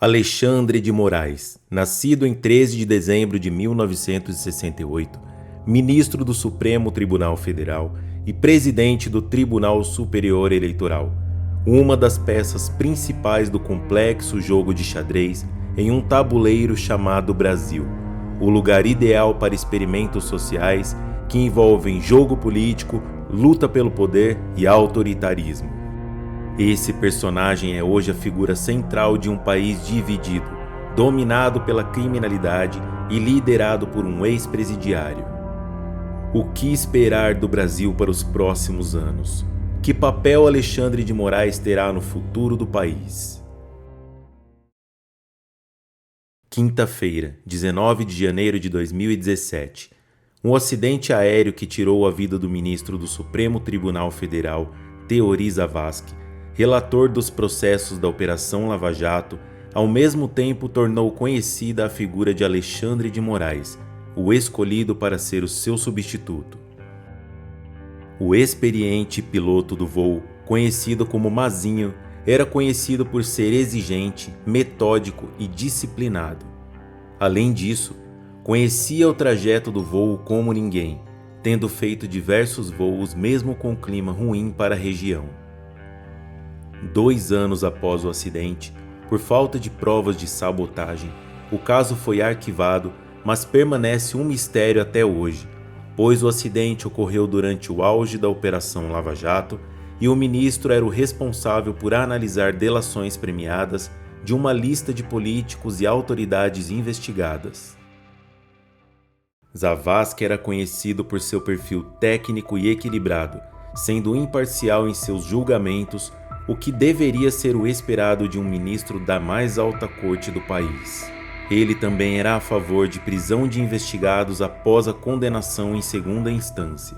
Alexandre de Moraes, nascido em 13 de dezembro de 1968, ministro do Supremo Tribunal Federal e presidente do Tribunal Superior Eleitoral, uma das peças principais do complexo jogo de xadrez em um tabuleiro chamado Brasil, o lugar ideal para experimentos sociais que envolvem jogo político, luta pelo poder e autoritarismo. Esse personagem é hoje a figura central de um país dividido, dominado pela criminalidade e liderado por um ex-presidiário. O que esperar do Brasil para os próximos anos? Que papel Alexandre de Moraes terá no futuro do país? Quinta-feira, 19 de janeiro de 2017. Um acidente aéreo que tirou a vida do ministro do Supremo Tribunal Federal, Teori Zavascki, relator dos processos da Operação Lava Jato, ao mesmo tempo tornou conhecida a figura de Alexandre de Moraes, o escolhido para ser o seu substituto. O experiente piloto do voo, conhecido como Mazinho, era conhecido por ser exigente, metódico e disciplinado. Além disso, conhecia o trajeto do voo como ninguém, tendo feito diversos voos mesmo com clima ruim para a região. 2 anos após o acidente, por falta de provas de sabotagem, o caso foi arquivado, mas permanece um mistério até hoje, pois o acidente ocorreu durante o auge da Operação Lava Jato e o ministro era o responsável por analisar delações premiadas de uma lista de políticos e autoridades investigadas. Zavascki era conhecido por seu perfil técnico e equilibrado, sendo imparcial em seus julgamentos, o que deveria ser o esperado de um ministro da mais alta corte do país. Ele também era a favor de prisão de investigados após a condenação em segunda instância.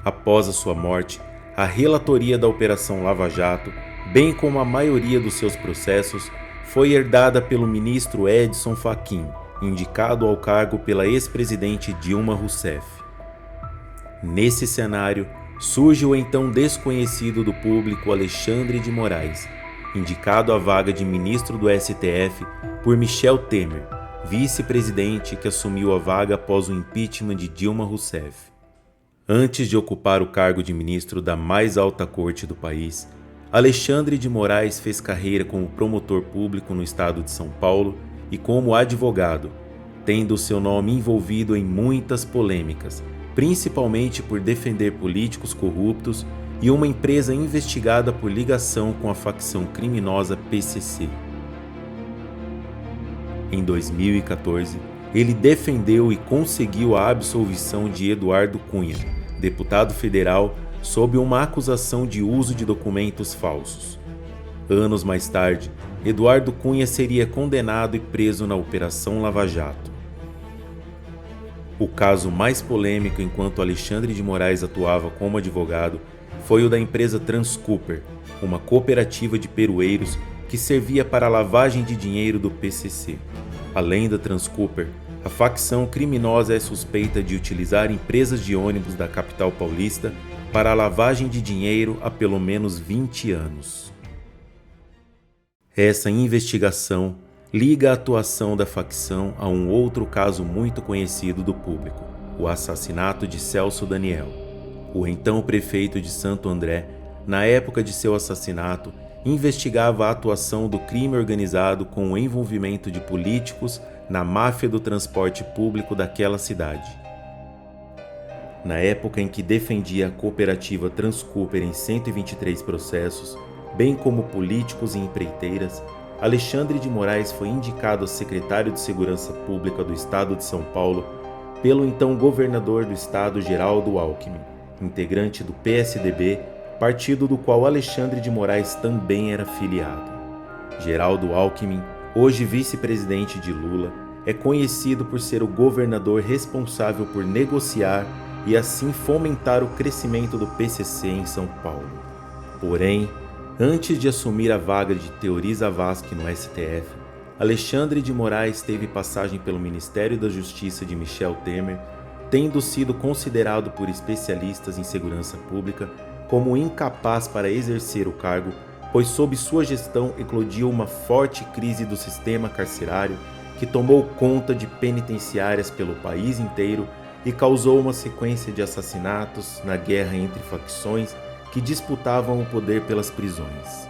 Após a sua morte, a relatoria da Operação Lava Jato, bem como a maioria dos seus processos, foi herdada pelo ministro Edson Fachin, indicado ao cargo pela ex-presidente Dilma Rousseff. Nesse cenário, surge o então desconhecido do público Alexandre de Moraes, indicado à vaga de ministro do STF por Michel Temer, vice-presidente que assumiu a vaga após o impeachment de Dilma Rousseff. Antes de ocupar o cargo de ministro da mais alta corte do país, Alexandre de Moraes fez carreira como promotor público no estado de São Paulo e como advogado, tendo seu nome envolvido em muitas polêmicas, principalmente por defender políticos corruptos e uma empresa investigada por ligação com a facção criminosa PCC. Em 2014, ele defendeu e conseguiu a absolvição de Eduardo Cunha, deputado federal, sob uma acusação de uso de documentos falsos. Anos mais tarde, Eduardo Cunha seria condenado e preso na Operação Lava Jato. O caso mais polêmico enquanto Alexandre de Moraes atuava como advogado foi o da empresa Transcooper, uma cooperativa de perueiros que servia para a lavagem de dinheiro do PCC. Além da Transcooper, a facção criminosa é suspeita de utilizar empresas de ônibus da capital paulista para a lavagem de dinheiro há pelo menos 20 anos. Essa investigação liga a atuação da facção a um outro caso muito conhecido do público, o assassinato de Celso Daniel. O então prefeito de Santo André, na época de seu assassinato, investigava a atuação do crime organizado com o envolvimento de políticos na máfia do transporte público daquela cidade. Na época em que defendia a cooperativa Transcooper em 123 processos, bem como políticos e empreiteiras, Alexandre de Moraes foi indicado a secretário de Segurança Pública do Estado de São Paulo pelo então governador do estado Geraldo Alckmin, integrante do PSDB, partido do qual Alexandre de Moraes também era filiado. Geraldo Alckmin, hoje vice-presidente de Lula, é conhecido por ser o governador responsável por negociar e assim fomentar o crescimento do PCC em São Paulo. Porém, antes de assumir a vaga de Teori Zavascki no STF, Alexandre de Moraes teve passagem pelo Ministério da Justiça de Michel Temer, tendo sido considerado por especialistas em segurança pública como incapaz para exercer o cargo pois sob sua gestão eclodiu uma forte crise do sistema carcerário que tomou conta de penitenciárias pelo país inteiro e causou uma sequência de assassinatos na guerra entre facções que disputavam o poder pelas prisões.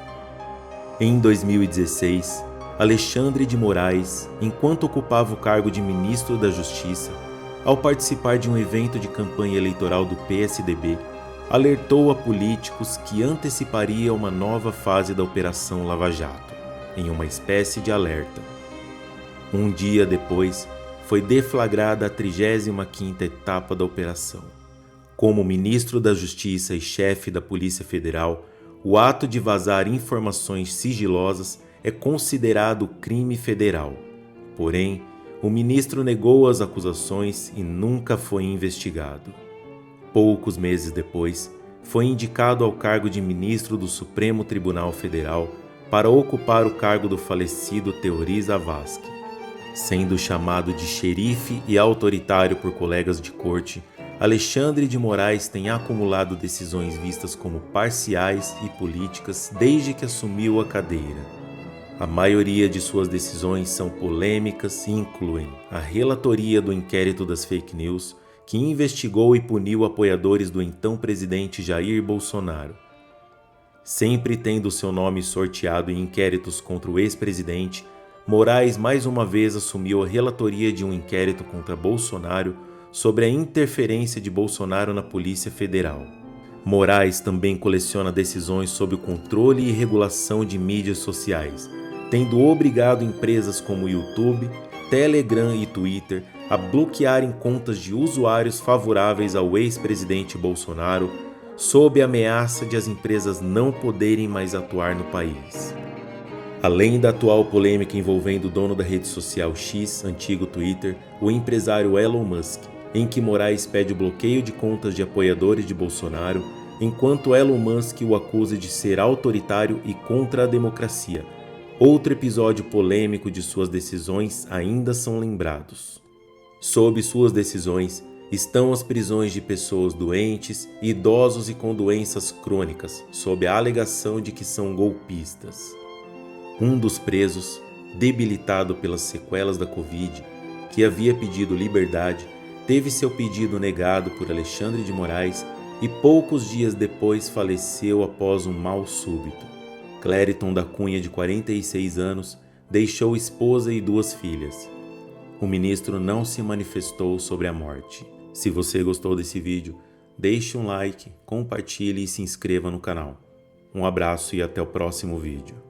Em 2016, Alexandre de Moraes, enquanto ocupava o cargo de ministro da Justiça, ao participar de um evento de campanha eleitoral do PSDB, alertou a políticos que anteciparia uma nova fase da Operação Lava Jato, em uma espécie de alerta. Um dia depois, foi deflagrada a 35ª etapa da operação. Como ministro da Justiça e chefe da Polícia Federal, o ato de vazar informações sigilosas é considerado crime federal. Porém, o ministro negou as acusações e nunca foi investigado. Poucos meses depois, foi indicado ao cargo de ministro do Supremo Tribunal Federal para ocupar o cargo do falecido Teori Zavascki. Sendo chamado de xerife e autoritário por colegas de corte, Alexandre de Moraes tem acumulado decisões vistas como parciais e políticas desde que assumiu a cadeira. A maioria de suas decisões são polêmicas e incluem a relatoria do inquérito das fake news, que investigou e puniu apoiadores do então presidente Jair Bolsonaro. Sempre tendo seu nome sorteado em inquéritos contra o ex-presidente, Moraes mais uma vez assumiu a relatoria de um inquérito contra Bolsonaro sobre a interferência de Bolsonaro na Polícia Federal. Moraes também coleciona decisões sobre o controle e regulação de mídias sociais, tendo obrigado empresas como YouTube, Telegram e Twitter a bloquearem contas de usuários favoráveis ao ex-presidente Bolsonaro, sob a ameaça de as empresas não poderem mais atuar no país. Além da atual polêmica envolvendo o dono da rede social X, antigo Twitter, o empresário Elon Musk, em que Moraes pede o bloqueio de contas de apoiadores de Bolsonaro, enquanto Elon Musk o acusa de ser autoritário e contra a democracia. Outro episódio polêmico de suas decisões ainda são lembrados. Sob suas decisões estão as prisões de pessoas doentes, idosos e com doenças crônicas, sob a alegação de que são golpistas. Um dos presos, debilitado pelas sequelas da Covid, que havia pedido liberdade, teve seu pedido negado por Alexandre de Moraes e poucos dias depois faleceu após um mal súbito. Clériton da Cunha, de 46 anos, deixou esposa e 2 filhas. O ministro não se manifestou sobre a morte. Se você gostou desse vídeo, deixe um like, compartilhe e se inscreva no canal. Um abraço e até o próximo vídeo.